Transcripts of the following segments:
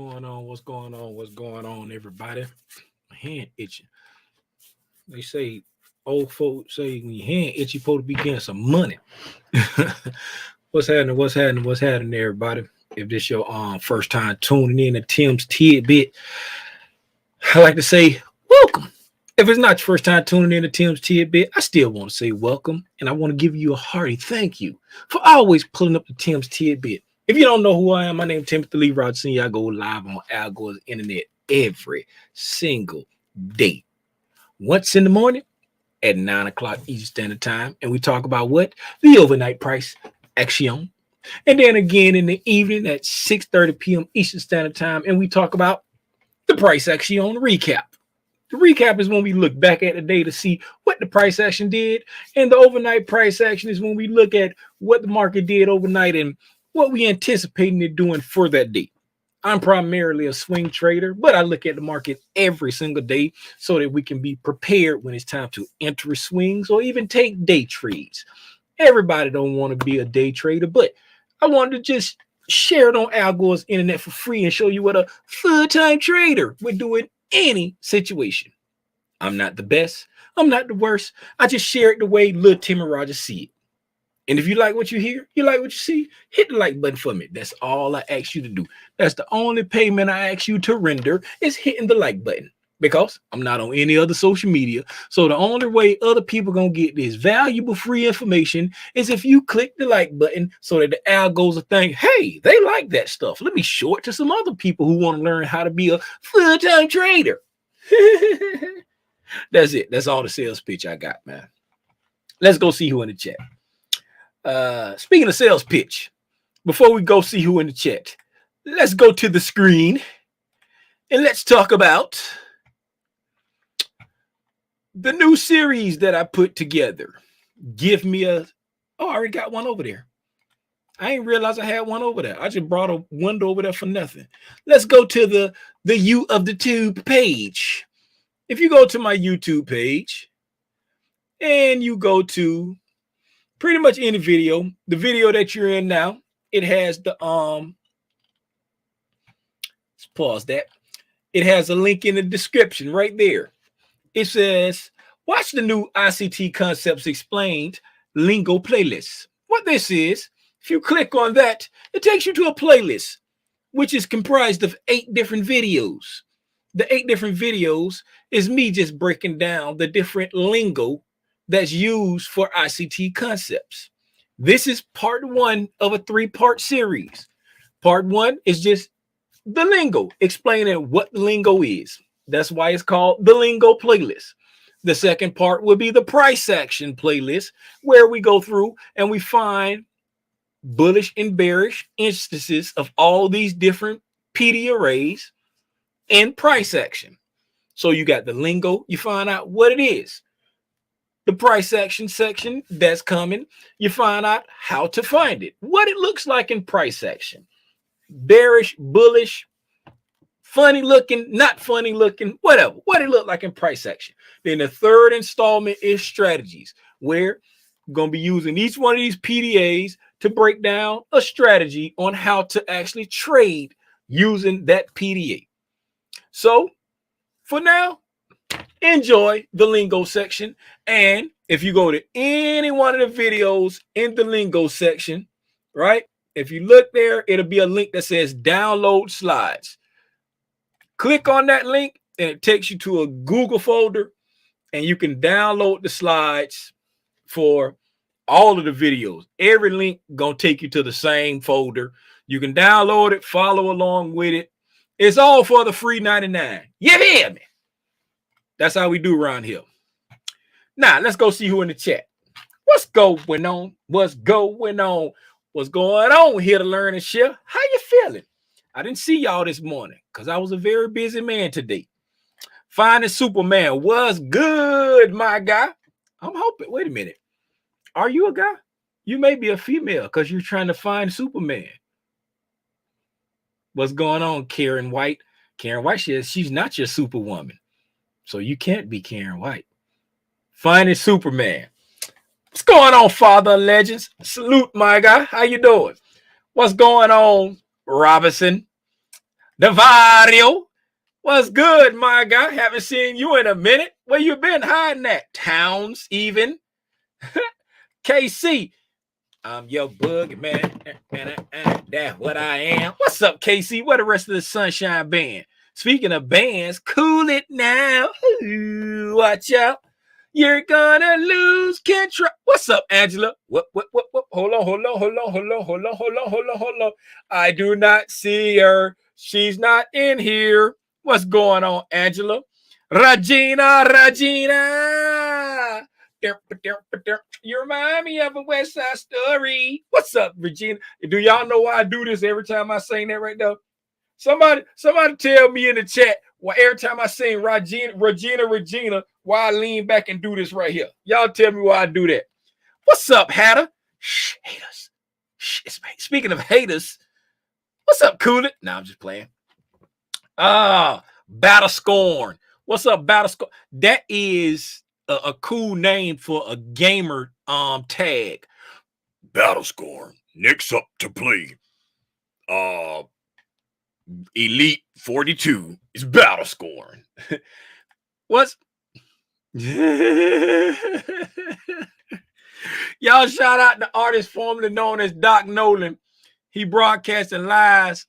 going on? What's going on? What's going on, everybody? My hand itching. They say old folks say when your hand itchy, you supposed to be getting some money. What's happening? What's happening? What's happening, everybody? If this your first time tuning in to Tim's Tidbit, I like to say welcome. If it's not your first time tuning in to Tim's Tidbit, I still want to say welcome, and I want to give you a hearty thank you for always pulling up the Tim's Tidbit. If you don't know who I am, my name is Timothy Lee Rogers Sr. I go live on Al Gore's internet every single day. Once in the morning at 9 o'clock Eastern Standard Time, and we talk about what? The overnight price action. And then again in the evening at 6:30 p.m. Eastern Standard Time, and we talk about the price action recap. The recap is when we look back at the day to see what the price action did, and the overnight price action is when we look at what the market did overnight and what we anticipating it doing for that day. I'm primarily a swing trader, but I look at the market every single day so that we can be prepared when it's time to enter swings or even take day trades. Everybody don't want to be a day trader, but I wanted to just share it on Al Gore's internet for free and show you what a full-time trader would do in any situation. I'm not the best. I'm not the worst. I just share it the way little Tim and Roger see it. And if you like what you hear, you like what you see, hit the like button for me. That's all I ask you to do. That's the only payment I ask you to render is hitting the like button, because I'm not on any other social media. So the only way other people going to get this valuable free information is if you click the like button so that the algos will think, hey, they like that stuff. Let me show it to some other people who want to learn how to be a full-time trader. That's it. That's all the sales pitch I got, man. Let's go see who in the chat. Speaking of sales pitch, before we go see who in the chat, let's go to the screen and let's talk about the new series that I put together. Give me a... Oh, I already got one over there. I didn't realize I had one over there. I just brought a window over there for nothing. Let's go to the U of the Tube page. If you go to my YouTube page and you go to pretty much any video, the video that you're in now, it has the let's pause that. It has a link in the description right there. It says, watch the new ICT Concepts Explained Lingo playlist. What this is, if you click on that, it takes you to a playlist, which is comprised of 8 different videos. The 8 different videos is me just breaking down the different lingo that's used for ICT concepts. This is part 1 of a 3-part series. Part 1 is just the lingo, explaining what the lingo is. That's why it's called the lingo playlist. The second part will be the price action playlist, where we go through and we find bullish and bearish instances of all these different PD arrays and price action. So you got the lingo, you find out what it is. The price action section that's coming, you find out how to find it, what it looks like in price action. Bearish, bullish, funny looking, not funny looking, whatever, what it looked like in price action. Then the third installment is strategies, where we're going to be using each one of these PDAs to break down a strategy on how to actually trade using that PDA. So for now, enjoy the lingo section. And if you go to any one of the videos in the lingo section, right, if you look there, it'll be a link that says download slides. Click on that link and it takes you to a Google folder, and you can download the slides for all of the videos. Every link gonna take you to the same folder. You can download it, follow along with it. It's all for the free 99. You hear me? That's how we do around here. Now, let's go see who in the chat. What's going on? What's going on? What's going on here to learn and share? How you feeling? I didn't see y'all this morning because I was a very busy man today. Finding Superman was good, my guy. I'm hoping. Wait a minute. Are you a guy? You may be a female because you're trying to find Superman. What's going on, Karen White? Karen White says she's not your superwoman, so you can't be Karen White. Finding Superman. What's going on, Father Legends? Salute, my guy. How you doing? What's going on, Robinson? Davario, what's good, my guy? Haven't seen you in a minute. Where you been hiding at? Towns, even. KC, I'm your bug man. That's what I am. What's up, KC? Where the rest of the Sunshine Band? Speaking of bands, cool it now. Ooh, watch out. You're gonna lose control. What's up, Angela? What? Hold on. I do not see her. She's not in here. What's going on, Angela? Regina. You remind me of a West Side Story. What's up, Regina? Do y'all know why I do this every time I sing that right now? Somebody tell me in the chat why every time I sing Regina, why I lean back and do this right here. Y'all tell me why I do that. What's up, Hatter? Shh, haters. Shh, speaking of haters, what's up, Cool It? No, I'm just playing. Battle Scorn. What's up, Battle Scorn? That is a cool name for a gamer tag. Battle Scorn. Next up to play. Elite 42 is Battle Scorn. What's y'all shout out the artist formerly known as Doc Nolan. He broadcasting live.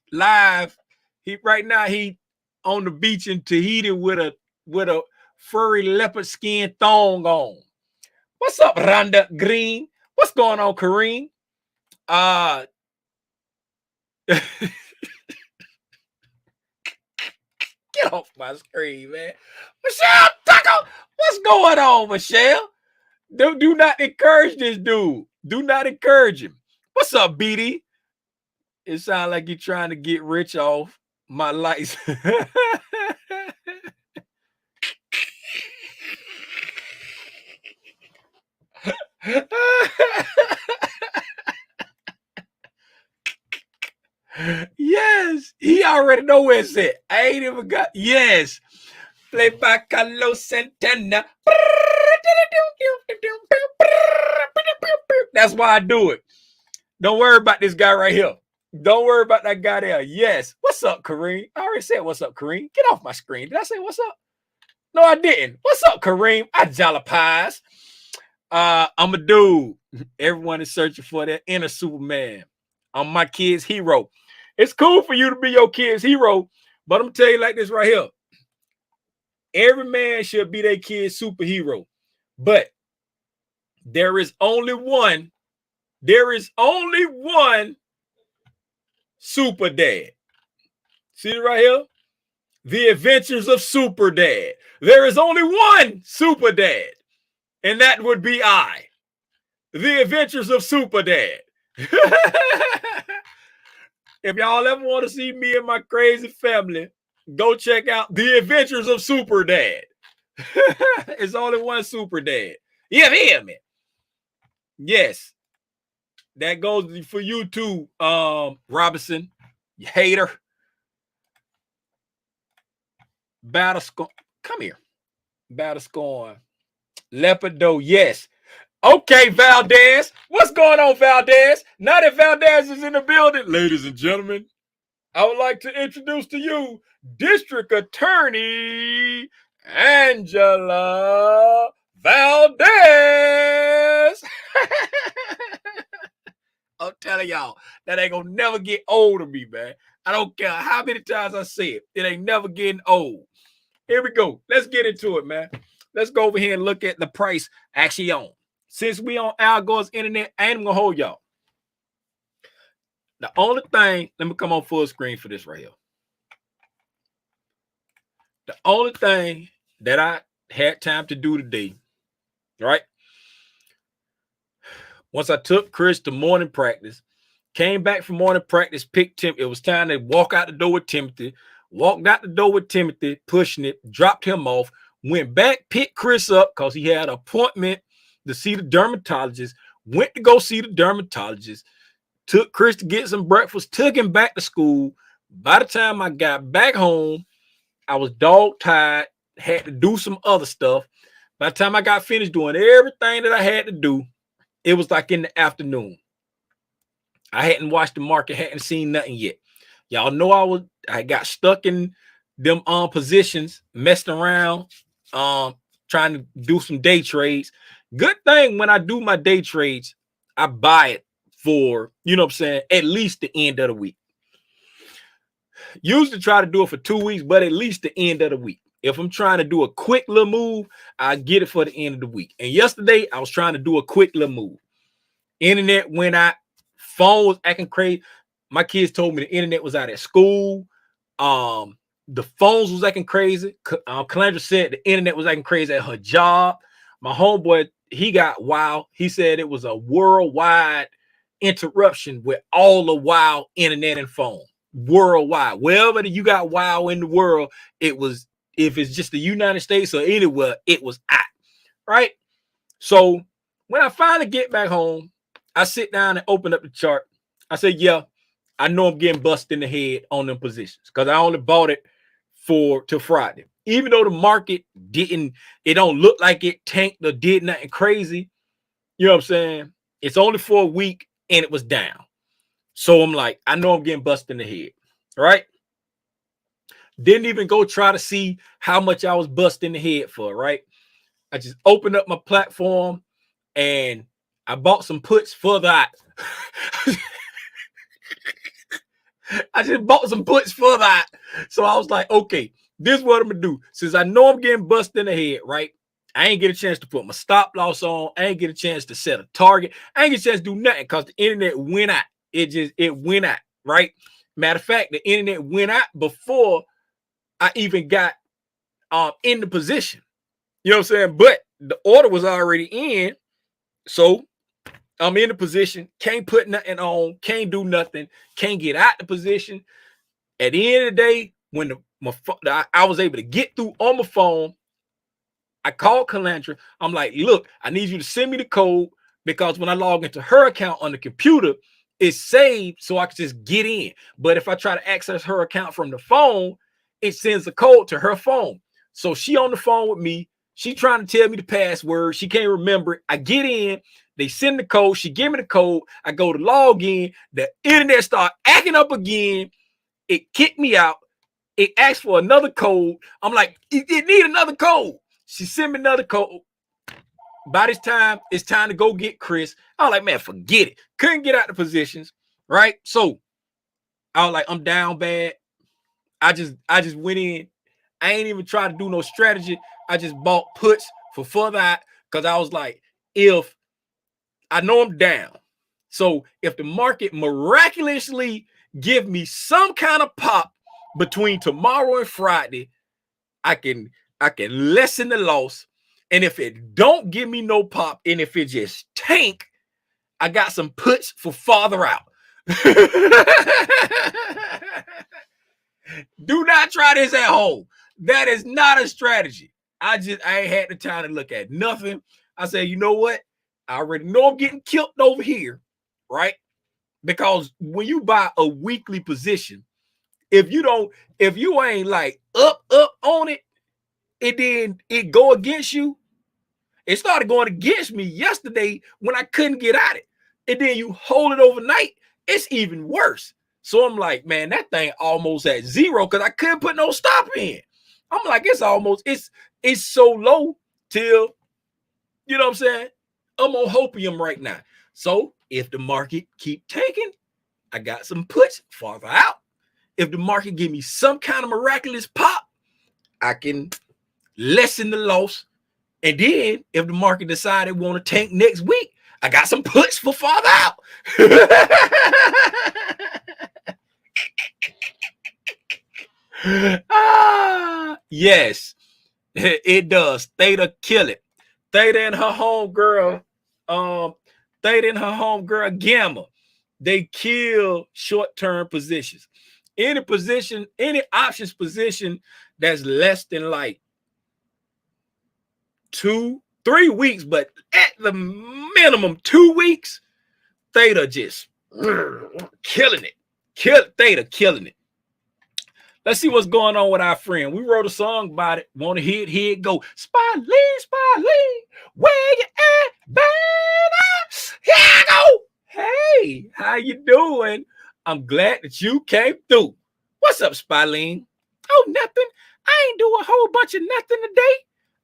He right now he on the beach in Tahiti with a furry leopard skin thong on. What's up, Rhonda Green? What's going on, Kareem? Get off my screen, man. Michelle Taco, what's going on, Michelle? Do not encourage this dude. Do not encourage him. What's up, BD? It sounds like you're trying to get rich off my lights. Yes, he already know where it's at. I ain't even got. Yes, play by Carlos Santana. That's why I do it. Don't worry about this guy right here. Don't worry about that guy there. Yes. What's up, Kareem? I already said what's up, Kareem. Get off my screen. Did I say what's up? No, I didn't. What's up, Kareem? I jalapies. I'm a dude. Everyone is searching for their inner Superman. I'm my kid's hero. It's cool for you to be your kid's hero, but I'm gonna tell you like this right here. Every man should be their kid's superhero, but there is only one. There is only one Super Dad. See it right here? The Adventures of Super Dad. There is only one Super Dad, and that would be I. The Adventures of Super Dad. If y'all ever want to see me and my crazy family, go check out The Adventures of Super Dad. It's only one Super Dad. You hear me? Yes. That goes for you too, Robinson. You hater. Battle Scorn. Come here. Battle Scorn. Leopardo, yes. Okay, Valdez. What's going on, Valdez? Now that Valdez is in the building, ladies and gentlemen, I would like to introduce to you District Attorney Angela Valdez. I'm telling y'all, that ain't gonna never get old to me, man. I don't care how many times I say it. It ain't never getting old. Here we go. Let's get into it, man. Let's go over here and look at the price action. Since we on Al Gore's internet, I ain't gonna hold y'all. The only thing, let me come on full screen for this right here. The only thing that I had time to do today, right? Once I took Chris to morning practice, came back from morning practice, picked Tim. It was time to walk out the door with Timothy. Walked out the door with Timothy, pushing it, dropped him off, went back, picked Chris up because he had an appointment to see the dermatologist, went to go see the dermatologist, took Chris to get some breakfast, took him back to school. By the time I got back home, I was dog tired, had to do some other stuff. By the time I got finished doing everything that I had to do, it was like in the afternoon. I hadn't watched the market, hadn't seen nothing yet. Y'all know I got stuck in them positions, messing around, trying to do some day trades. Good thing when I do my day trades, I buy it for, you know what I'm saying, at least the end of the week. Usually try to do it for 2 weeks, but at least the end of the week. If I'm trying to do a quick little move, I get it for the end of the week. And yesterday, I was trying to do a quick little move. Internet went out. Phone was acting crazy. My kids told me the internet was out at school. The phones was acting crazy. Calandra said the internet was acting crazy at her job. My homeboy, he got wild. He said it was a worldwide interruption with all the wild internet and phone. Worldwide. Wherever you got wild in the world, it was, if it's just the United States or anywhere, it was out. Right? So when I finally get back home, I sit down and open up the chart. I say, yeah, I know I'm getting busted in the head on them positions because I only bought it till Friday. Even though the market it don't look like it tanked or did nothing crazy. You know what I'm saying? It's only for a week and it was down. So I'm like, I know I'm getting busted in the head, right? Didn't even go try to see how much I was busted in the head for, right? I just opened up my platform and I bought some puts for that. I just bought some puts for that. So I was like, okay, this is what I'm going to do. Since I know I'm getting busted in the head, right? I ain't get a chance to put my stop loss on. I ain't get a chance to set a target. I ain't get a chance to do nothing because the internet went out. It went out, right? Matter of fact, the internet went out before I even got in the position. You know what I'm saying? But the order was already in. So I'm in the position, can't put nothing on, can't do nothing, can't get out the position. At the end of the day, when I was able to get through on my phone, I called Calandra. I'm like, look, I need you to send me the code because when I log into her account on the computer, it's saved so I can just get in. But if I try to access her account from the phone, it sends a code to her phone. So she on the phone with me. She trying to tell me the password. She can't remember it. I get in. They send the code. She give me the code. I go to log in. The internet start acting up again. It kicked me out. It asked for another code. I'm like, it need another code. She sent me another code. By this time, it's time to go get Chris. I was like, man, forget it. Couldn't get out the positions, right? So I was like, I'm down bad. I just went in. I ain't even try to do no strategy. I just bought puts for further out because I was like, if I know I'm down. So if the market miraculously give me some kind of pop between tomorrow and Friday, I can lessen the loss. And if it don't give me no pop, and if it just tank, I got some puts for farther out. Do not try this at home. That is not a strategy. I ain't had the time to look at nothing. I said, you know what? I already know I'm getting killed over here, right? Because when you buy a weekly position, if you ain't like up on it, and then it go against you. It started going against me yesterday when I couldn't get at it. And then you hold it overnight, it's even worse. So I'm like, man, that thing almost at zero because I couldn't put no stop in. I'm like, it's so low till, you know what I'm saying? I'm on hopium right now. So if the market keep taking, I got some puts farther out. If the market give me some kind of miraculous pop, I can lessen the loss. And then if the market decide it want to tank next week, I got some puts for farther out. Yes, it does. Theta kill it. Theta and her homegirl, Theta and her homegirl Gamma, they kill short-term positions. Any position, any options position that's less than like 2-3 weeks, but at the minimum 2 weeks, Theta just killing it. Theta killing it. Let's see what's going on with our friend. We wrote a song about it. Want to hear it? Here it go. Spotly, where you at, baby? Here I go. Hey, how you doing? I'm glad that you came through. What's up, Spyleen? Oh, nothing. I ain't do a whole bunch of nothing today.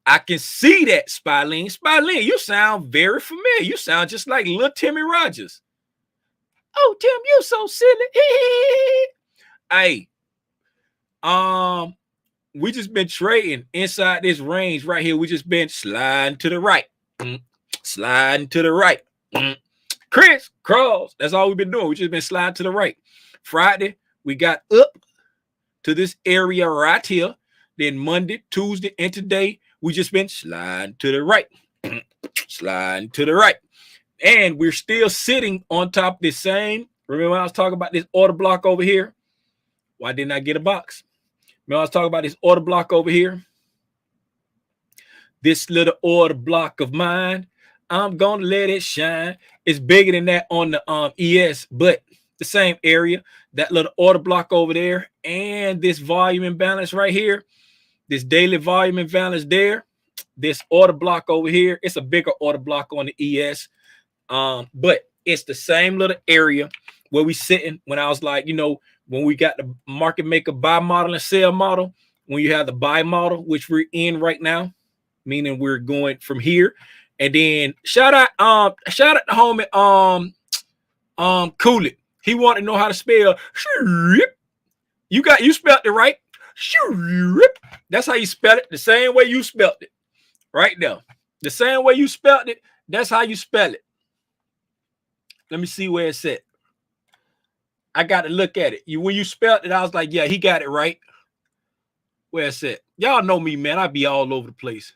I can see that, Spyleen. Spyleen, you sound very familiar. You sound just like little Timmy Rogers. Oh, Tim, you so silly. Hey, we just been trading inside this range right here. We just been sliding to the right, sliding to the right, Chris Cross. That's all we've been doing. We just been sliding to the right. Friday, we got up to this area right here. Then Monday, Tuesday, and today, we just been sliding to the right, sliding to the right. And we're still sitting on top of this same. Remember when I was talking about this order block over here? Why didn't I get a box? Remember I was talking about this order block over here? This little order block of mine, I'm going to let it shine. It's bigger than that on the ES, but the same area. That little order block over there and this volume imbalance right here, this daily volume imbalance there, this order block over here, it's a bigger order block on the ES. But it's the same little area where we sitting when I was like, you know, when we got the market maker buy model and sell model, when you have the buy model, which we're in right now, meaning we're going from here. And then shout out to homie Cool It. He wanted to know how to spell. You spelled it right. That's how you spell it. The same way you spelled it. Right there. The same way you spelled it. That's how you spell it. Let me see where it's at. I got to look at it. When you spelled it, I was like, yeah, he got it right. Where it's at. Y'all know me, man. I be all over the place.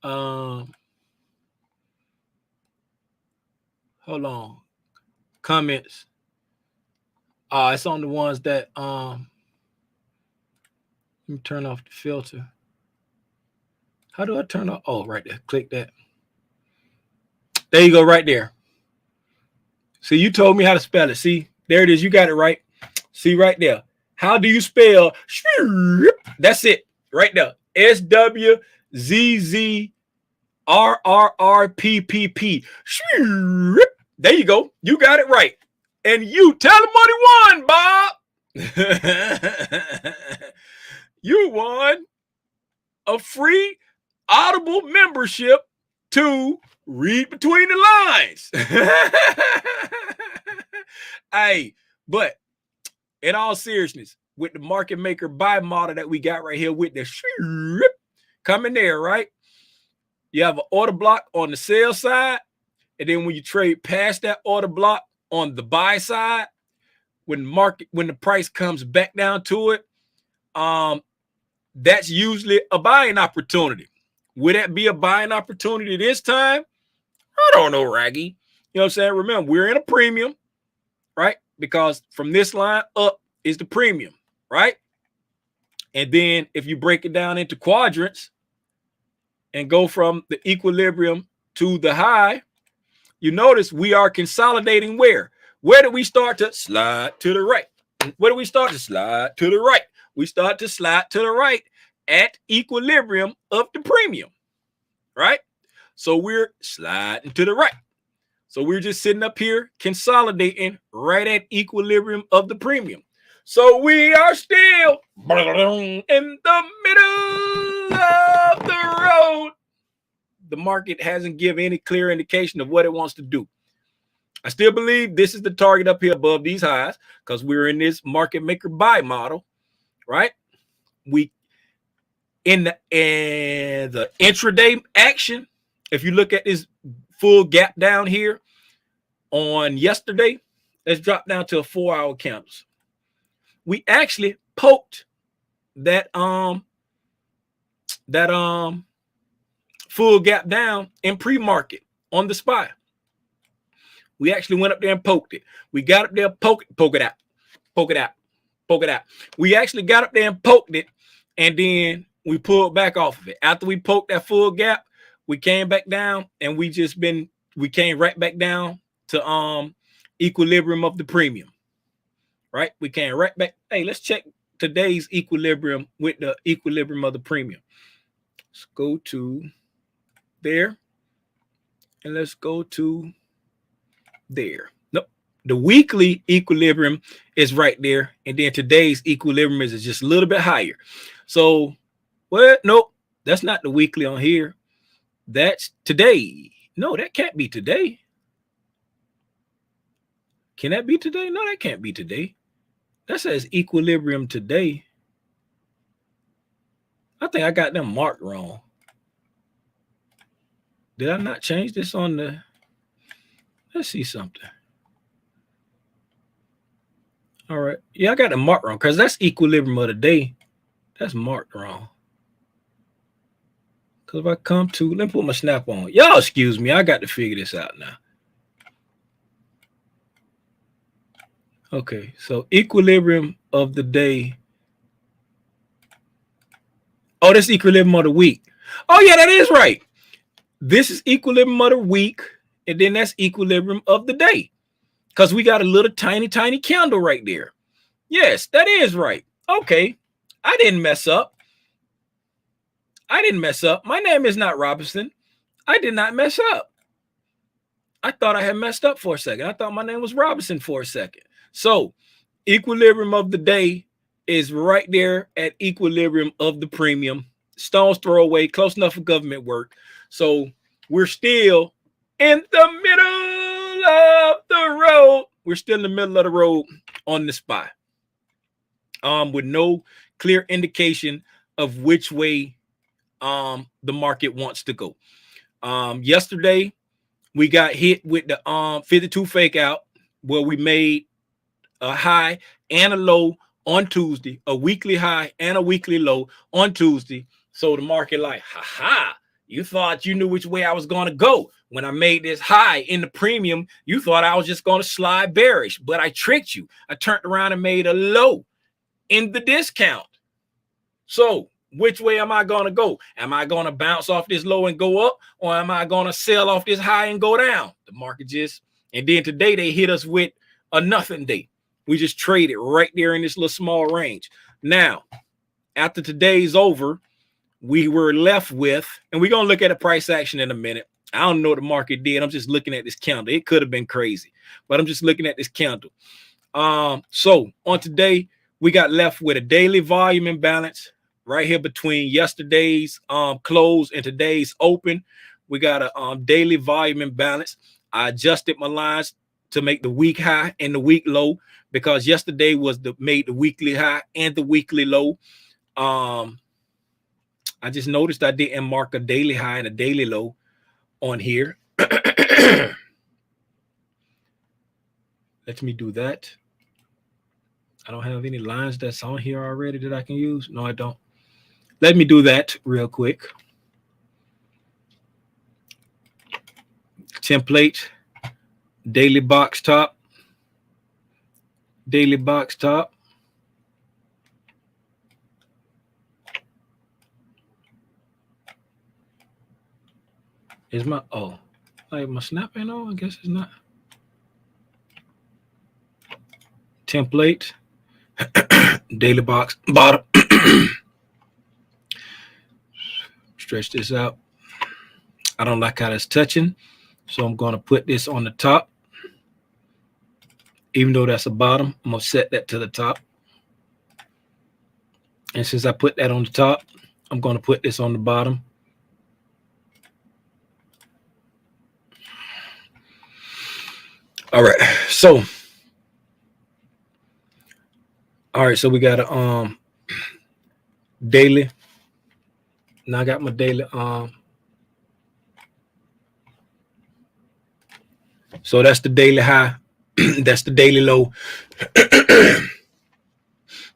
Hold on. Comments. It's on the ones that let me turn off the filter. How do I turn off? Oh, right there. Click that. There you go, right there. See, you told me how to spell it. See, there it is. You got it right. See right there. How do you spell? That's it. Right there. SWZZRRRPPP. There you go. You got it right. And you tell them what he won, Bob. You won a free Audible membership to Read Between the Lines. Hey, but in all seriousness, with the market maker buy model that we got right here with the coming there, right? You have an order block on the sell side. And then when you trade past that order block on the buy side, when the price comes back down to it, that's usually a buying opportunity. Would that be a buying opportunity this time? I don't know, Raggy. You know what I'm saying? Remember, we're in a premium, right? Because from this line up is the premium, right? And then if you break it down into quadrants and go from the equilibrium to the high, you notice we are consolidating where? Where do we start to slide to the right? Where do we start to slide to the right? We start to slide to the right at equilibrium of the premium, right? So we're sliding to the right. So we're just sitting up here consolidating right at equilibrium of the premium. So we are still in the middle of the road. The market hasn't given any clear indication of what it wants to do. I still believe this is the target up here above these highs because we're in this market maker buy model, right? We in the intraday action, if you look at this full gap down here on yesterday, let's drop down to a 4-hour candles. We actually poked that full gap down in pre-market on the SPY. We actually went up there and poked it. We got up there, poke it out. We actually got up there and poked it, and then we pulled back off of it. After we poked that full gap, we came back down, and we came right back down to equilibrium of the premium. Right? We came right back. Hey, let's check today's equilibrium with the equilibrium of the premium. Let's go to there, and let's go to there. Nope, The weekly equilibrium is right there, and then today's equilibrium is just a little bit higher. So, well, nope, that's not the weekly on here. That's today. No, that can't be today. Can that be today? No, that can't be today. That says equilibrium today. I think I got them marked wrong. Did I not change this on the? Let's see something. All right. Yeah, I got the mark wrong because that's equilibrium of the day. That's marked wrong. Because if I come to, let me put my snap on. Y'all excuse me. I got to figure this out now. Okay. So equilibrium of the day. Oh, that's equilibrium of the week. Oh, yeah, that is right. This is equilibrium of the week. And then that's equilibrium of the day. Because we got a little tiny candle right there. Yes, that is right. Okay. I didn't mess up. My name is not Robinson. I did not mess up. I thought I had messed up for a second. I thought my name was Robinson for a second. So equilibrium of the day is right there at equilibrium of the premium. Stone's throw away, close enough for government work. So we're still in the middle of the road. We're still in the middle of the road on the SPY. With no clear indication of which way the market wants to go. Yesterday, we got hit with the 52 fake out where we made a high and a low on Tuesday, a weekly high and a weekly low on Tuesday. So the market like, ha, you thought you knew which way I was going to go. When I made this high in the premium, you thought I was just going to slide bearish, but I tricked you. I turned around and made a low in the discount. So which way am I going to go? Am I going to bounce off this low and go up, or am I going to sell off this high and go down? The market just, and then today they hit us with a nothing day. We just traded right there in this little small range. Now, after today's over, we were left with, and we're going to look at a price action in a minute. I don't know what the market did. I'm just looking at this candle. It could have been crazy, but I'm just looking at this candle. So on today, we got left with a daily volume imbalance right here between yesterday's close and today's open. We got a daily volume imbalance. I adjusted my lines to make the week high and the week low because yesterday was made the weekly high and the weekly low. I just noticed I didn't mark a daily high and a daily low on here. Let me do that. I don't have any lines that's on here already that I can use. No, I don't. Let me do that real quick. Template, daily box top, daily box top. Is my, oh, like my snap ain't on? I guess it's not. Template, daily box bottom. Stretch this out. I don't like how that's touching, so I'm going to put this on the top. Even though that's a bottom, I'm going to set that to the top. And since I put that on the top, I'm going to put this on the bottom. All right, so we got a daily. Now I got my daily so that's the daily high. That's the daily low.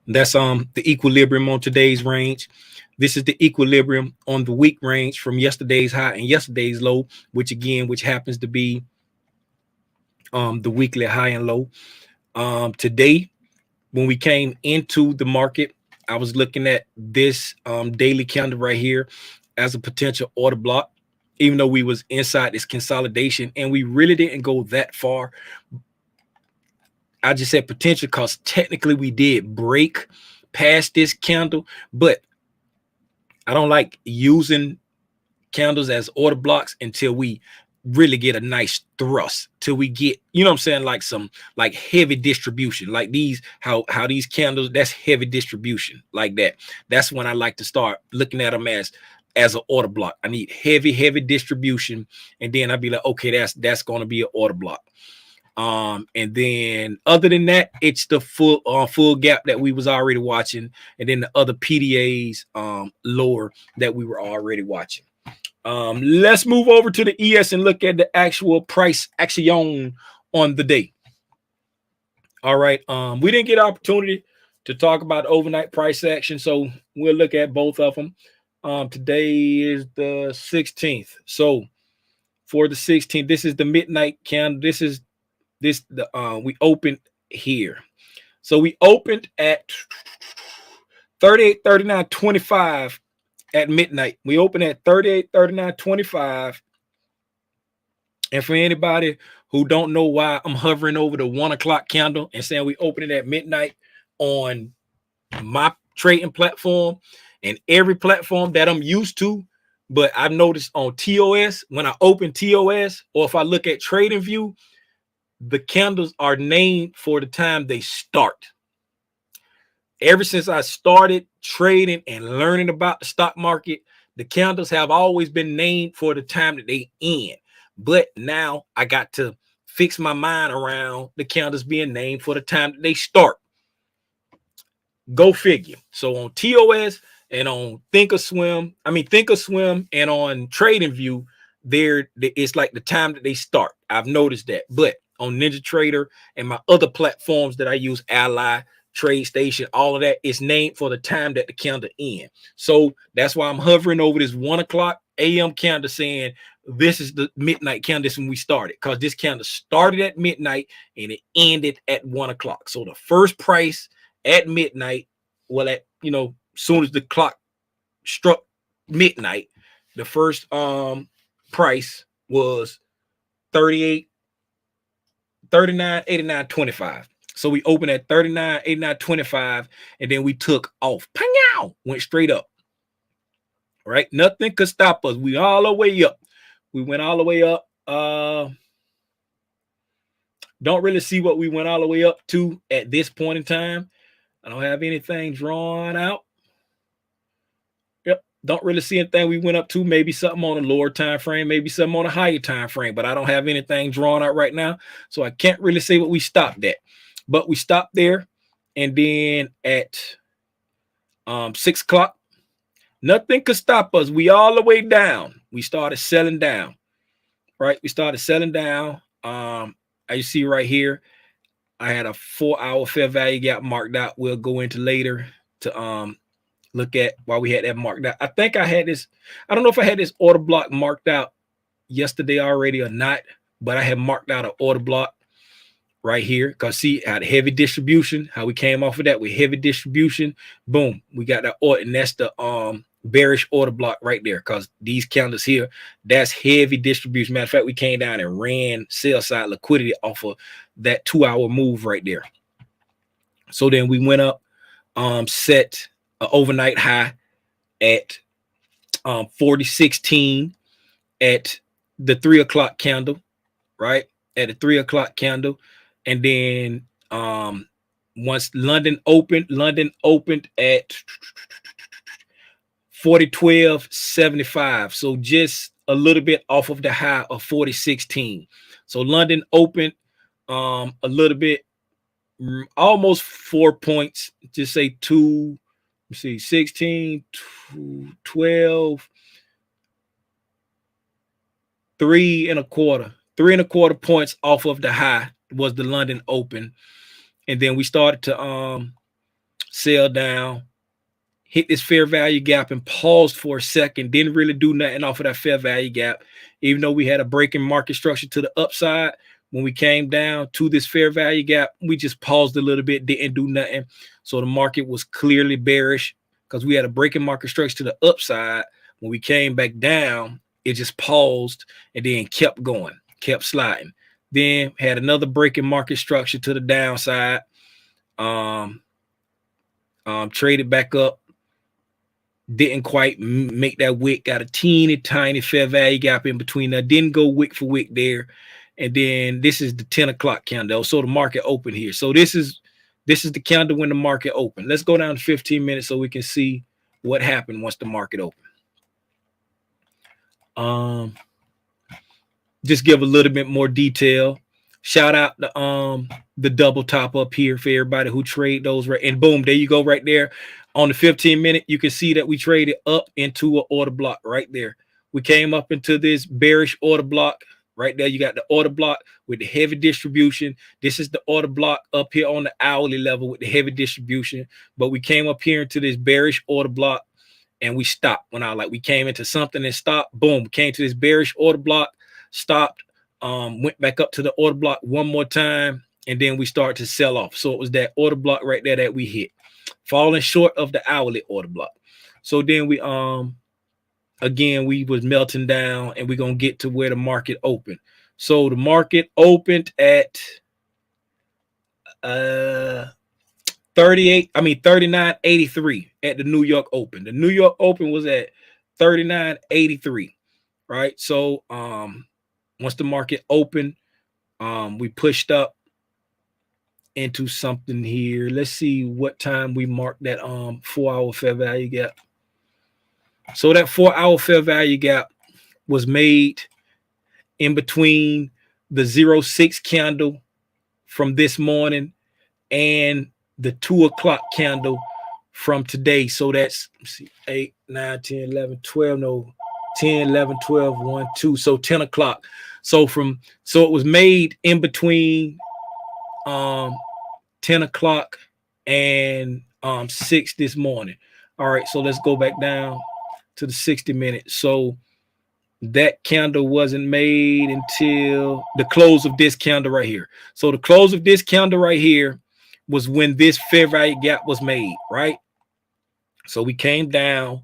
That's the equilibrium on today's range. This is the equilibrium on the week range from yesterday's high and yesterday's low, which happens to be the weekly high and low. Today, when we came into the market, I was looking at this daily candle right here as a potential order block, even though we was inside this consolidation and we really didn't go that far. I just said potential because technically we did break past this candle, but I don't like using candles as order blocks until we really get a nice thrust till we get, you know what I'm saying, like some like heavy distribution, like these, how these candles, that's heavy distribution like that. That's when I like to start looking at them as an order block. I need heavy distribution, and then I'd be like, okay, that's going to be an order block. And then other than that, it's the full gap that we was already watching, and then the other PDAs lower that we were already watching. Let's move over to the ES and look at the actual price action on the day. All right. We didn't get an opportunity to talk about overnight price action, so we'll look at both of them. Today is the 16th. So for the 16th, this is the midnight candle. We opened here. So we opened at 38.39.25 at midnight. We opened at 38.39.25. And for anybody who don't know why I'm hovering over the 1 o'clock candle and saying we open it at midnight on my trading platform and every platform that I'm used to, but I've noticed on TOS, when I open TOS, or if I look at TradingView, the candles are named for the time they start. Ever since I started trading and learning about the stock market, the candles have always been named for the time that they end. But now I got to fix my mind around the candles being named for the time that they start. Go figure. So on TOS and on Thinkorswim and on TradingView, it's like the time that they start. I've noticed that. But on NinjaTrader and my other platforms that I use, Ally, TradeStation, all of that is named for the time that the candle ends. So that's why I'm hovering over this 1 o'clock a.m. candle saying this is the midnight candle. This is when we started, because this candle started at midnight and it ended at 1 o'clock. So the first price at midnight, well, at soon as the clock struck midnight, the first price was 39.89.25. So we opened at 39.89.25, and then we took off. Pow! Went straight up. Right? Nothing could stop us. We all the way up. We went all the way up. Don't really see what we went all the way up to at this point in time. I don't have anything drawn out. Yep. Don't really see anything we went up to. Maybe something on a lower time frame, maybe something on a higher time frame, but I don't have anything drawn out right now. So I can't really say what we stopped at. But we stopped there, and then at 6 o'clock, nothing could stop us. We all the way down. We started selling down. Right? We started selling down. As you see right here, I had a 4-hour fair value gap marked out. We'll go into later to look at why we had that marked out. I think I had this. I don't know if I had this order block marked out yesterday already or not, but I had marked out an order block right here, because see, I had heavy distribution, how we came off of that with heavy distribution. Boom, we got that order, and that's the bearish order block right there, because these candles here, that's heavy distribution. Matter of fact, we came down and ran sell side liquidity off of that 2-hour move right there. So then we went up, set an overnight high at 40.16 at the 3 o'clock candle, right? At the 3 o'clock candle. And then once London opened at 40.12.75. So just a little bit off of the high of 40.16. So London opened a little bit, almost 4 points, just say 2, let's see, 16, 12, 3.25 points off of the high was the London open. And then we started to sell down, hit this fair value gap and paused for a second, didn't really do nothing off of that fair value gap, even though we had a breaking market structure to the upside. When we came down to this fair value gap, we just paused a little bit, didn't do nothing. So the market was clearly bearish because we had a breaking market structure to the upside. When we came back down, it just paused and then kept going, kept sliding. Then had another breaking market structure to the downside. Traded back up Didn't quite make that wick. Got a teeny tiny fair value gap in between there. Didn't go wick for wick there. And then this is the 10 o'clock candle. So the market open here. So this is the candle when the market opened. Let's go down to 15 minutes so we can see what happened once the market opened. Just give a little bit more detail. Shout out the double top up here for everybody who trade those, right? And boom, there you go, right there on the 15-minute. You can see that we traded up into an order block right there. We came up into this bearish order block right there. You got the order block with the heavy distribution. This is the order block up here on the hourly level with the heavy distribution. But we came up here into this bearish order block and we stopped. When we came into something and stopped, boom, came to this bearish order block, stopped, went back up to the order block one more time, and then we started to sell off. So it was that order block right there that we hit, falling short of the hourly order block. So then we again we was melting down, and we're gonna get to where the market opened. So the market opened at 39.83 at the New York Open. The New York Open was at 39.83, right? So once the market opened, we pushed up into something here. Let's see what time we marked that 4-hour fair value gap. So that 4-hour fair value gap was made in between the 0.6 candle from this morning and the 2 o'clock candle from today. So that's, let's see, 8, 9, 10, 11, 12, no, 10, 11, 12, 1, 2. So 10 o'clock. So it was made in between 10 o'clock and 6 this morning. All right, so let's go back down to the 60-minute. So that candle wasn't made until the close of this candle right here. So the close of this candle right here was when this fair value gap was made, right? So we came down.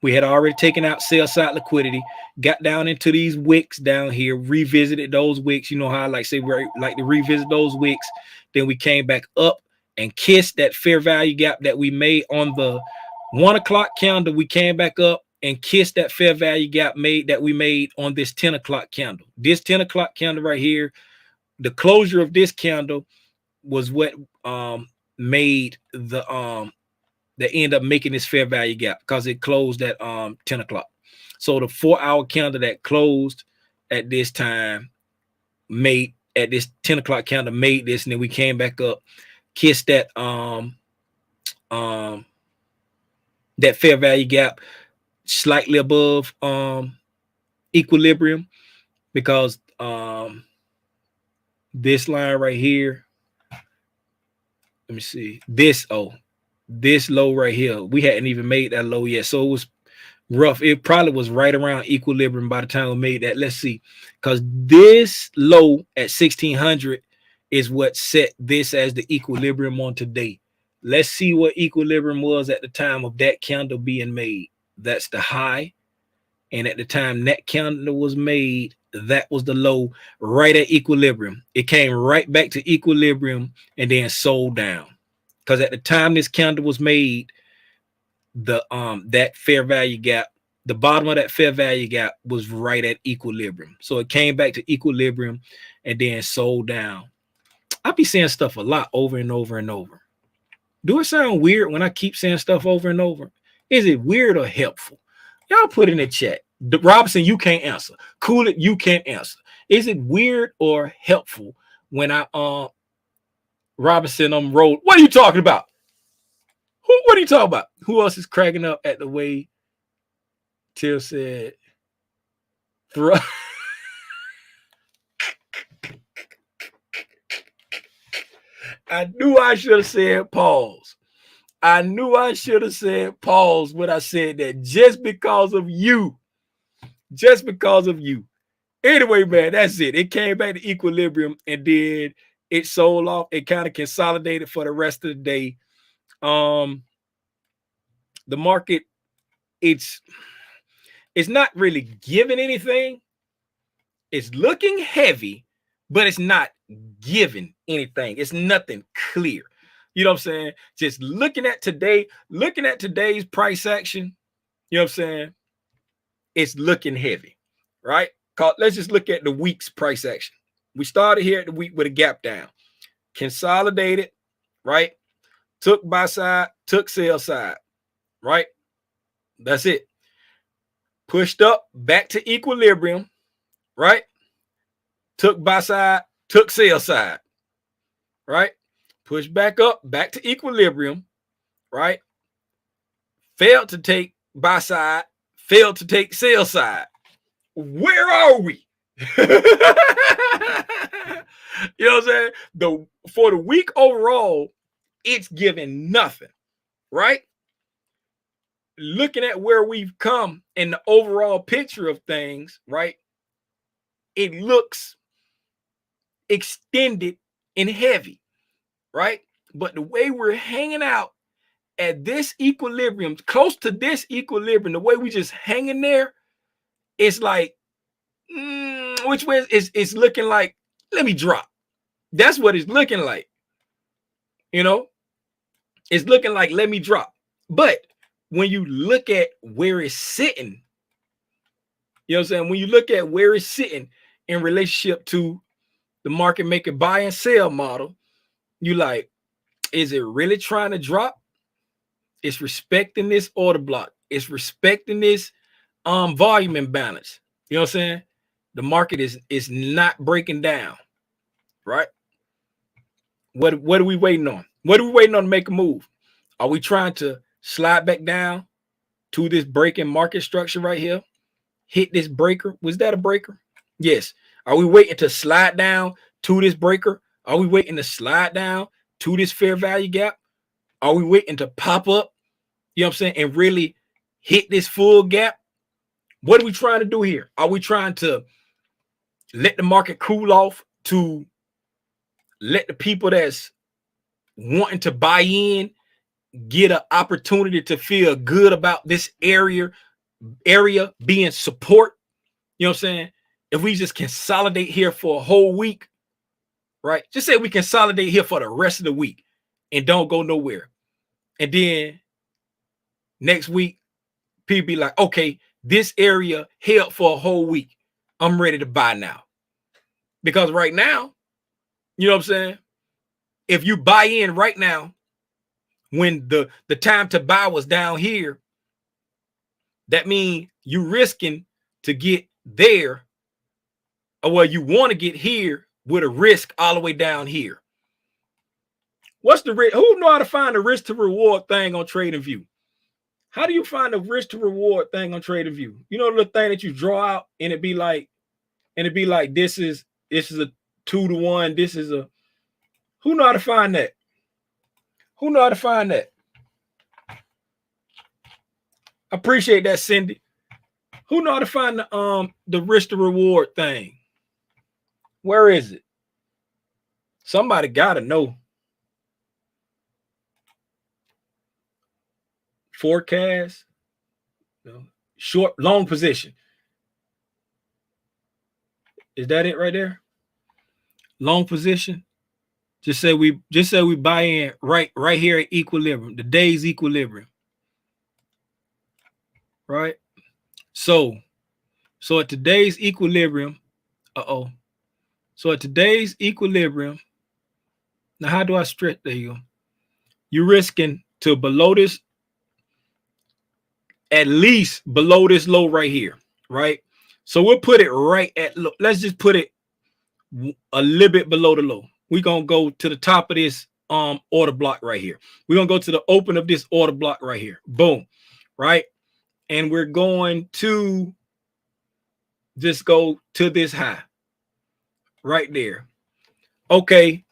We had already taken out sell side liquidity, got down into these wicks down here, revisited those wicks. You know how I like to revisit those wicks. Then we came back up and kissed that fair value gap that we made on the 1 o'clock candle. We came back up and kissed that fair value gap that we made on this 10 o'clock candle. This 10 o'clock candle right here, the closure of this candle was what made the that end up making this fair value gap, because it closed at 10 o'clock. So the 4-hour candle that closed at this time made, at this 10 o'clock candle, made this, and then we came back up, kissed that that fair value gap slightly above equilibrium, because this line right here, let me see, this low right here, we hadn't even made that low yet. So it was rough. It probably was right around equilibrium by the time we made that. Let's see, because this low at 1600 is what set this as the equilibrium on today. Let's see what equilibrium was at the time of that candle being made. That's the high. And at the time that candle was made, that was the low, right at equilibrium. It came right back to equilibrium and then sold down. Because at the time this candle was made, the that fair value gap, the bottom of that fair value gap was right at equilibrium. So it came back to equilibrium and then sold down. I be saying stuff a lot over and over and over. Do it sound weird when I keep saying stuff over and over? Is it weird or helpful? Y'all put in the chat. Robinson, you can't answer. Cool it, you can't answer. Is it weird or helpful when I Robinson rolled? What are you talking about? What are you talking about? Who else is cracking up at the way Till said I knew I should have said pause. I knew I should have said pause when I said that, just because of you. Just because of you. Anyway, man, that's it. It came back to equilibrium and then it sold off. It kind of consolidated for the rest of the day. The market, it's not really giving anything. It's looking heavy, but it's not giving anything. It's nothing clear. You know what I'm saying? Just looking at today's price action, you know what I'm saying? It's looking heavy, right? Let's just look at the week's price action. We started here at the week with a gap down, consolidated, right? Took buy side, took sell side, right? That's it. Pushed up back to equilibrium, right? Took buy side, took sell side, right? Pushed back up, back to equilibrium, right? Failed to take buy side, failed to take sell side. Where are we? You know what I'm saying? For the week overall, it's giving nothing, right? Looking at where we've come in the overall picture of things, right? It looks extended and heavy, right? But the way we're hanging out at this equilibrium, close to this equilibrium, the way we just hanging there, it's like, which way it's looking like, let me drop. That's what it's looking like. You know, it's looking like, let me drop. But when you look at where it's sitting, you know what I'm saying? When you look at where it's sitting in relationship to the market maker buy and sell model, you like, is it really trying to drop? It's respecting this order block. It's respecting this volume imbalance. You know what I'm saying? The market is not breaking down, right? What are we waiting on? What are we waiting on to make a move? Are we trying to slide back down to this breaking market structure right here? Hit this breaker? Was that a breaker? Yes. Are we waiting to slide down to this breaker? Are we waiting to slide down to this fair value gap? Are we waiting to pop up, you know what I'm saying, and really hit this full gap? What are we trying to do here? Are we trying to let the market cool off to let the people that's wanting to buy in get an opportunity to feel good about this area being support? You know what I'm saying? If we just consolidate here for a whole week, right? Just say we consolidate here for the rest of the week and don't go nowhere. And then next week, people be like, okay, this area held for a whole week. I'm ready to buy now. Because right now, you know what I'm saying? If you buy in right now, when the time to buy was down here, that means you risking to get there, or well, you want to get here with a risk all the way down here. What's the risk? Who know how to find the risk to reward thing on TradingView? How do you find the risk to reward thing on TradingView? You know the thing that you draw out and it'd be like, this is a 2-to-1. This is a, who know how to find that? Who know how to find that? Appreciate that, Cindy. Who know how to find the risk to reward thing? Where is it? Somebody gotta know. Forecast, short, long position. Is that it right there? Long position. Just say we buy in right here at equilibrium, the day's equilibrium. Right? So at today's equilibrium, so at today's equilibrium, now how do I stretch? There you go. You're risking to below this, at least below this low right here, right? So we'll put it right at, let's just put it a little bit below the low. We're going to go to the top of this order block right here. We're going to go to the open of this order block right here. Boom. Right? And we're going to just go to this high right there. Okay.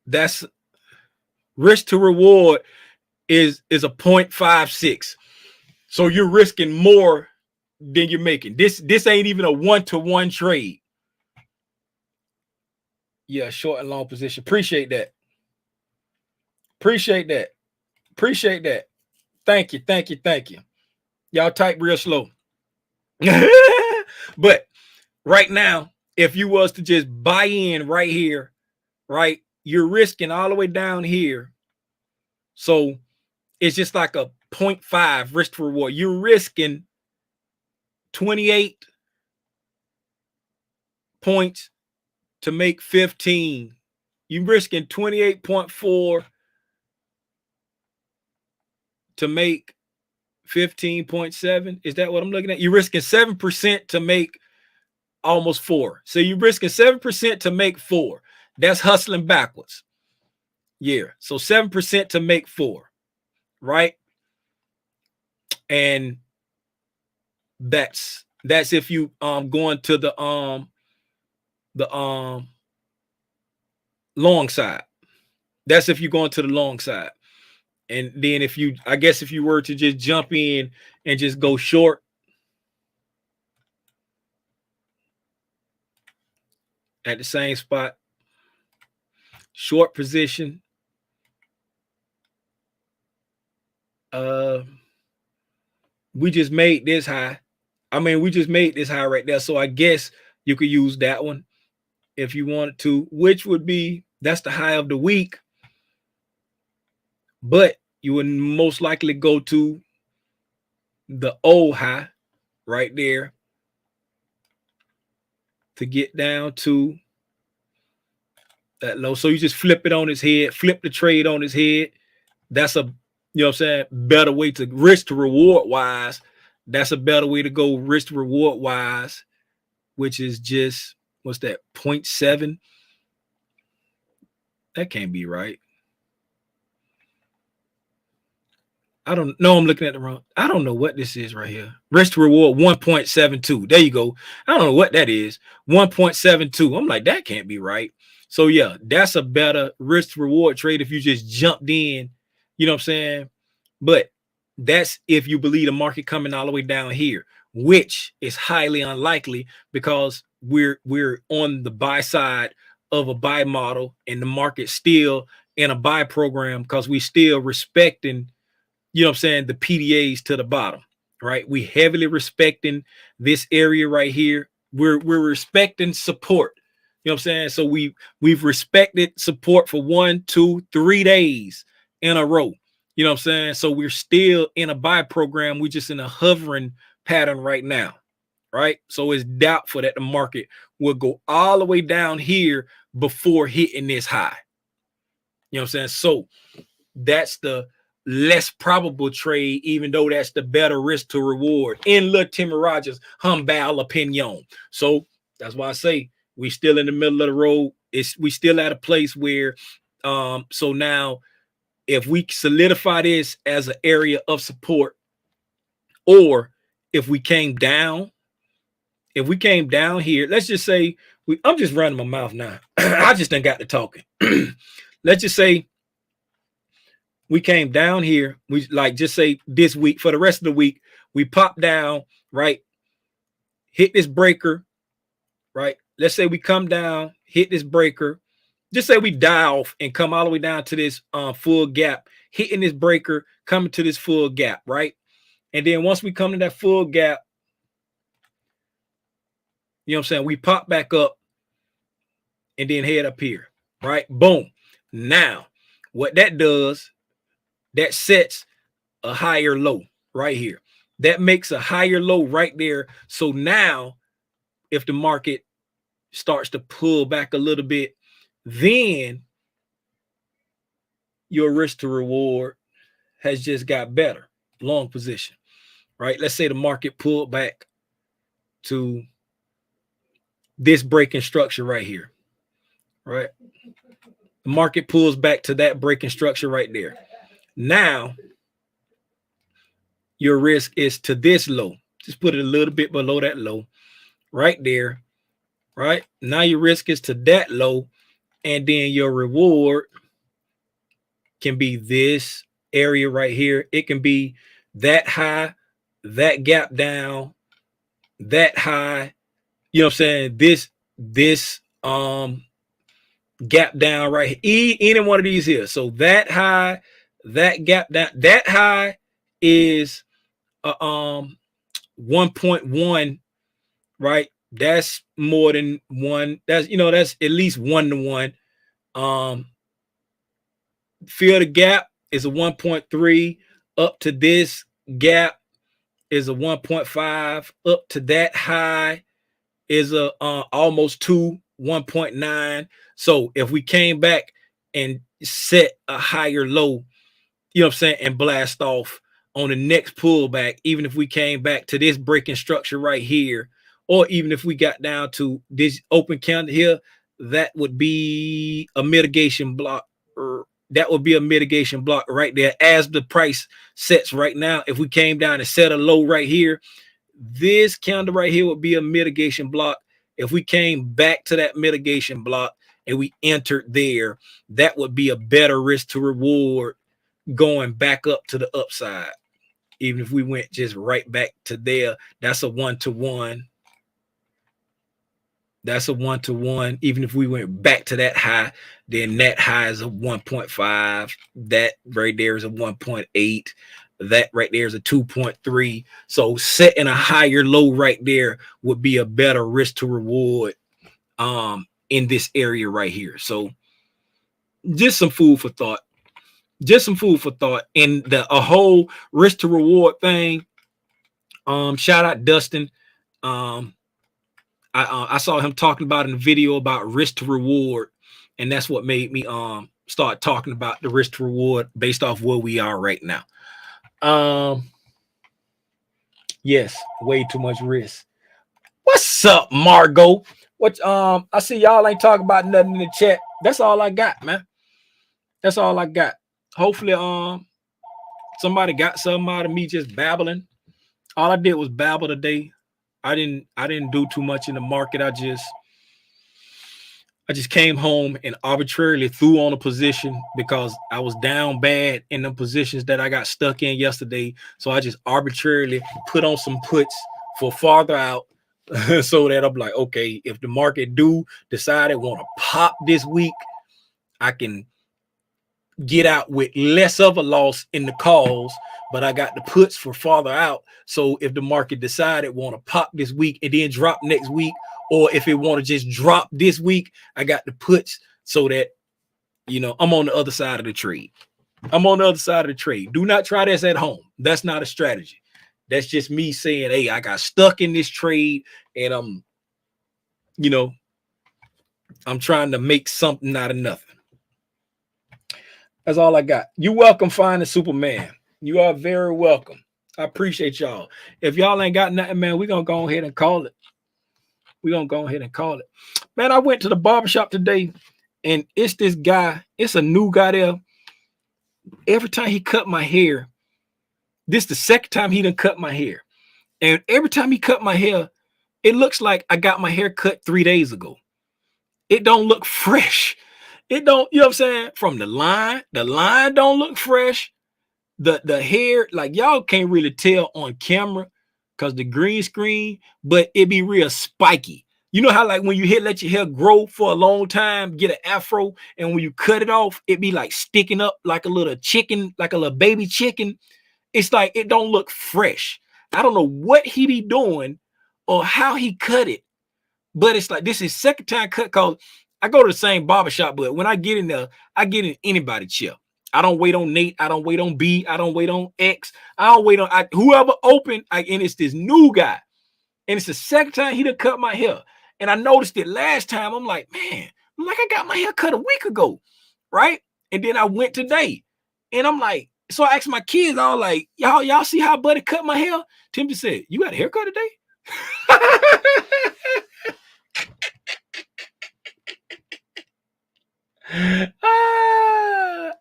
That's risk to reward is a 0.56. So you're risking more than you're making. This ain't even a 1-to-1 trade. Yeah, short and long position. Appreciate that. Appreciate that. Appreciate that. Thank you. Thank you. Thank you. Y'all type real slow. But right now, if you was to just buy in right here, right, you're risking all the way down here. So it's just like a 0.5 risk to reward. You're risking 28 points to make 15. You're risking 28.4 to make 15.7. Is that what I'm looking at? You're risking 7% to make almost 4. So you're risking 7% to make 4. That's hustling backwards. Yeah. So 7% to make 4. Right? And that's if you going to the long side. That's if you're going to the long side. And then if you, I guess if you were to just jump in and just go short, at the same spot, short position, we just made this high. I mean, we just made this high right there. So I guess you could use that one if you wanted to, which would be, that's the high of the week. But you would most likely go to the old high right there to get down to that low. So you just flip it on his head, flip the trade on his head. That's a, you know what I'm saying, better way to risk to reward wise. That's a better way to go risk to reward wise, which is just, what's that, 0.7? That can't be right. I don't know. I'm looking at the wrong. I don't know what this is right here. Risk to reward 1.72. There you go. I don't know what that is. 1.72. I'm like, that can't be right. So yeah, that's a better risk to reward trade if you just jumped in. You know what I'm saying? But that's if you believe the market coming all the way down here, which is highly unlikely because we're on the buy side of a buy model and the market still in a buy program because we still respecting, you know what I'm saying, the PDAs to the bottom, right? We heavily respecting this area right here. We're respecting support. You know what I'm saying? So we've respected support for 1, 2, 3 days in a row. You know what I'm saying? So we're still in a buy program. We're just in a hovering pattern right now, right? So it's doubtful that the market will go all the way down here before hitting this high. You know what I'm saying? So that's the less probable trade, even though that's the better risk to reward in Lil Timmy Rogers' humble opinion. So that's why I say we still in the middle of the road. We still at a place where so now if we solidify this as an area of support, or if we came down here, let's just say I'm just running my mouth now. I just done got to talking. Let's just say we came down here, we like just say this week, for the rest of the week, we pop down, right? Hit this breaker, right? Let's say we come down, hit this breaker. Just say we die off and come all the way down to this full gap, hitting this breaker, coming to this full gap, right? And then once we come to that full gap, you know what I'm saying, we pop back up and then head up here, right? Boom. Now, what that does, that sets a higher low right here. That makes a higher low right there. So now, if the market starts to pull back a little bit, then your risk to reward has just got better. Long position, right? Let's say the market pulled back to this breaking structure right here, right? The market pulls back to that breaking structure right there. Now, your risk is to this low. Just put it a little bit below that low right there, right? Now your risk is to that low, and then your reward can be this area right here. It can be that high, that gap down, that high, you know what I'm saying? This gap down right here, any one of these here. So that high, that gap down, that high is 1.1, right? That's more than one. That's, you know, that's at least 1 to 1. Fill the gap is a 1.3. Up to this gap is a 1.5. Up to that high is a almost 2, 1.9. So if we came back and set a higher low, you know what I'm saying, and blast off on the next pullback, even if we came back to this breaking structure right here, or even if we got down to this open candle here, that would be a mitigation block. That would be a mitigation block right there as the price sets right now. If we came down and set a low right here, this candle right here would be a mitigation block. If we came back to that mitigation block and we entered there, that would be a better risk to reward going back up to the upside. Even if we went just right back to there, that's a 1-to-1. That's a 1-to-1. Even if we went back to that high, then that high is a 1.5. That right there is a 1.8. That right there is a 2.3. So setting a higher low right there would be a better risk to reward in this area right here. So just some food for thought. Just some food for thought. And a whole risk to reward thing. Shout out Dustin. I saw him talking about in the video about risk to reward, and that's what made me start talking about the risk to reward based off where we are right now. Yes, way too much risk. What's up, Margot? What I see y'all ain't talking about nothing in the chat. That's all I got, man. That's all I got. Hopefully somebody got something out of me just babbling. All I did was babble today. I didn't do too much in the market. I just came home and arbitrarily threw on a position because I was down bad in the positions that I got stuck in yesterday. So I just arbitrarily put on some puts for farther out so that I'm like, okay, if the market do decide it want to pop this week, I can get out with less of a loss in the calls, but I got the puts for farther out. So if the market decided want to pop this week and then drop next week, or if it want to just drop this week, I got the puts so that, you know, I'm on the other side of the trade. I'm on the other side of the trade. Do not try this at home. That's not a strategy. That's just me saying, hey, I got stuck in this trade and I'm trying to make something out of nothing. That's all I got. You welcome, Finding Superman. You are very welcome. I appreciate y'all. If y'all ain't got nothing, man, we're going to go ahead and call it. We're going to go ahead and call it. Man, I went to the barbershop today, and it's this guy. It's a new guy there. Every time he cut my hair, this the second time he done cut my hair. And every time he cut my hair, it looks like I got my hair cut 3 days ago. It don't look fresh. It don't, you know what I'm saying? From the line don't look fresh. The hair, like y'all can't really tell on camera because the green screen, but it be real spiky. You know how like when you let your hair grow for a long time, get an afro, and when you cut it off, it be like sticking up like a little chicken, like a little baby chicken. It's like it don't look fresh. I don't know what he be doing or how he cut it, but it's like this is second time cut because I go to the same barbershop, but when I get in there, I get in anybody's chair. I don't wait on Nate. I don't wait on B. I don't wait on X. I don't wait on whoever opened. And it's this new guy. And it's the second time he done cut my hair. And I noticed it last time. I'm like, man, I got my hair cut a week ago. Right? And then I went today. And I'm like, so I asked my kids, I was like, y'all see how Buddy cut my hair? Tim just said, you got a haircut today?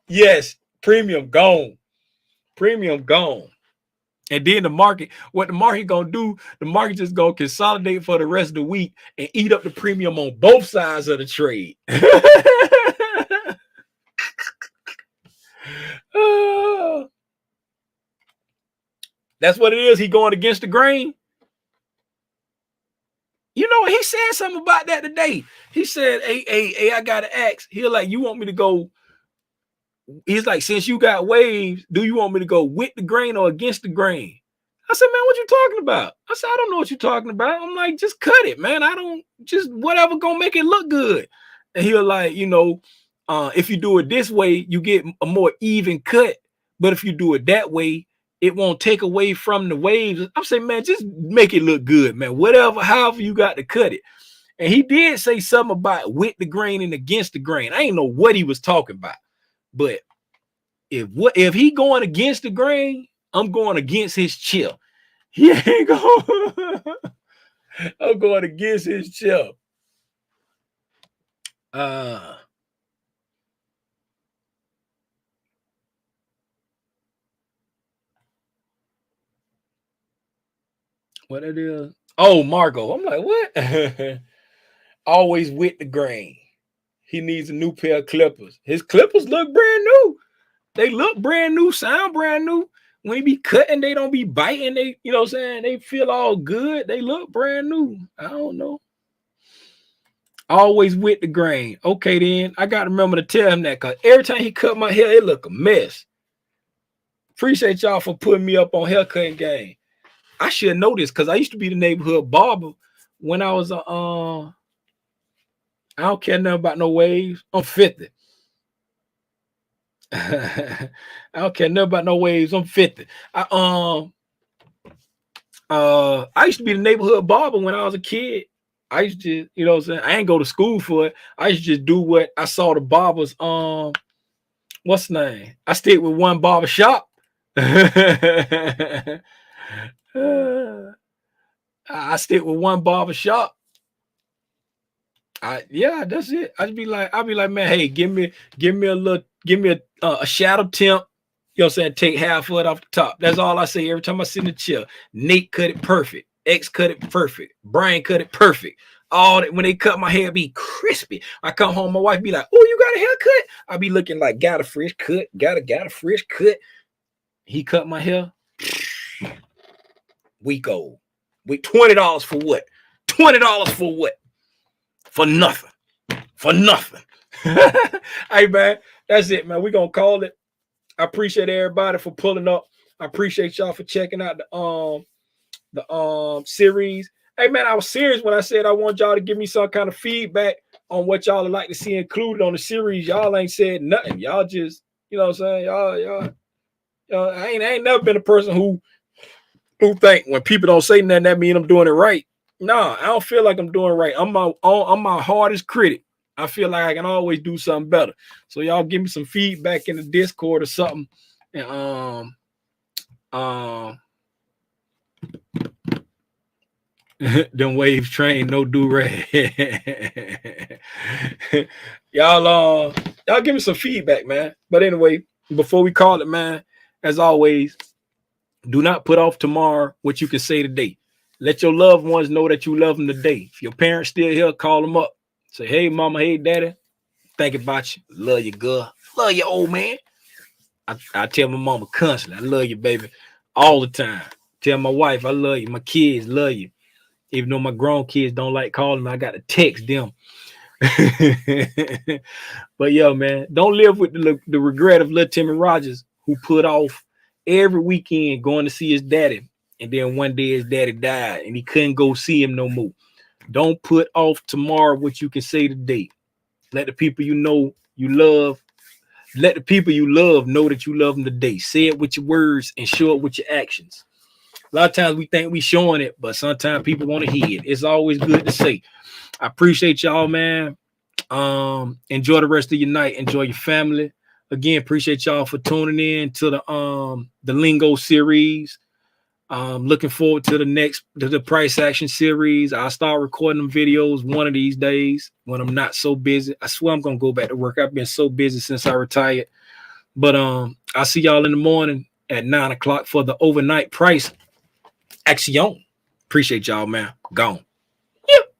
Yes, premium gone. And then the market, what the market gonna do, the market just gonna consolidate for the rest of the week and eat up the premium on both sides of the trade. That's what it is. He going against the grain. You know, he said something about that today. He said, hey, I gotta ask. He's like, you want me to go? He's like, since you got waves, do you want me to go with the grain or against the grain? I said, man, what you talking about? I said, I don't know what you're talking about. I'm like, just cut it, man. I don't, just whatever gonna make it look good. And he was like, you know, If you do it this way, you get a more even cut. But if you do it that way, it won't take away from the waves. I'm saying, man, just make it look good, man. Whatever, however you got to cut it. And he did say something about with the grain and against the grain. I ain't know what he was talking about. But if he going against the grain, I'm going against his chill. He ain't going. I'm going against his chill. What it is? Oh, Marco. I'm like, what? Always with the grain. He needs a new pair of clippers. His clippers look brand new. They look brand new, sound brand new. When he be cutting, they don't be biting. They, you know what I'm saying? They feel all good. They look brand new. I don't know. Always with the grain. Okay, then. I got to remember to tell him that because every time he cut my hair, it look a mess. Appreciate y'all for putting me up on haircutting game. I should know this because I used to be the neighborhood barber when I was I don't care nothing about no waves. I'm 50. I don't care nothing about no waves. I'm 50. I used to be the neighborhood barber when I was a kid. I used to, you know what I'm saying? I ain't go to school for it. I used to just do what I saw the barbers. What's the name? I stayed with one barber shop. I stayed with one barber shop. Yeah, that's it. I'd be like, man, hey, give me a shadow temp. You know what I'm saying? Take half of it off the top. That's all I say every time I sit in the chair. Nate cut it perfect. X cut it perfect. Brian cut it perfect. All that when they cut my hair be crispy. I come home, my wife be like, "Oh, you got a haircut?" I be looking like got a fresh cut, got a fresh cut. He cut my hair. Week old. With $20 for what? $20 for what? For nothing. For nothing. Hey man, that's it, man. We're gonna call it. I appreciate everybody for pulling up. I appreciate y'all for checking out the series. Hey man, I was serious when I said I want y'all to give me some kind of feedback on what y'all would like to see included on the series. Y'all ain't said nothing. Y'all just, you know what I'm saying? Y'all I ain't never been a person who think when people don't say nothing, that means I'm doing it right. No, I don't feel like I'm doing it right. I'm my hardest critic. I feel like I can always do something better. So y'all give me some feedback in the Discord or something. And them waves train, no do-rag. y'all give me some feedback, man. But anyway, before we call it, man, as always, do not put off tomorrow what you can say today. Let your loved ones know that you love them today. If your parents still here, call them up. Say, hey, mama, hey, daddy, think about you. Love you, girl. Love you, old man. I tell my mama constantly, I love you, baby, all the time. Tell my wife, I love you. My kids love you. Even though my grown kids don't like calling me, I got to text them. But yo, man, don't live with the regret of little Timmy Rogers, who put off every weekend going to see his daddy. And then one day his daddy died and he couldn't go see him no more. Don't put off tomorrow what you can say today. Let the people you know you love, let the people you love know that you love them today. Say it with your words and show it with your actions. A lot of times we think we showing it, but sometimes people want to hear it. It's always good to say. I appreciate y'all, man. Enjoy the rest of your night. Enjoy your family. Again, appreciate y'all for tuning in to the Lingo series. Looking forward to the price action series. I'll start recording them videos one of these days when I'm not so busy. I swear I'm gonna go back to work. I've been so busy since I retired. But I'll see y'all in the morning at 9 o'clock for the overnight price action. Appreciate y'all, man. Gone. Yep.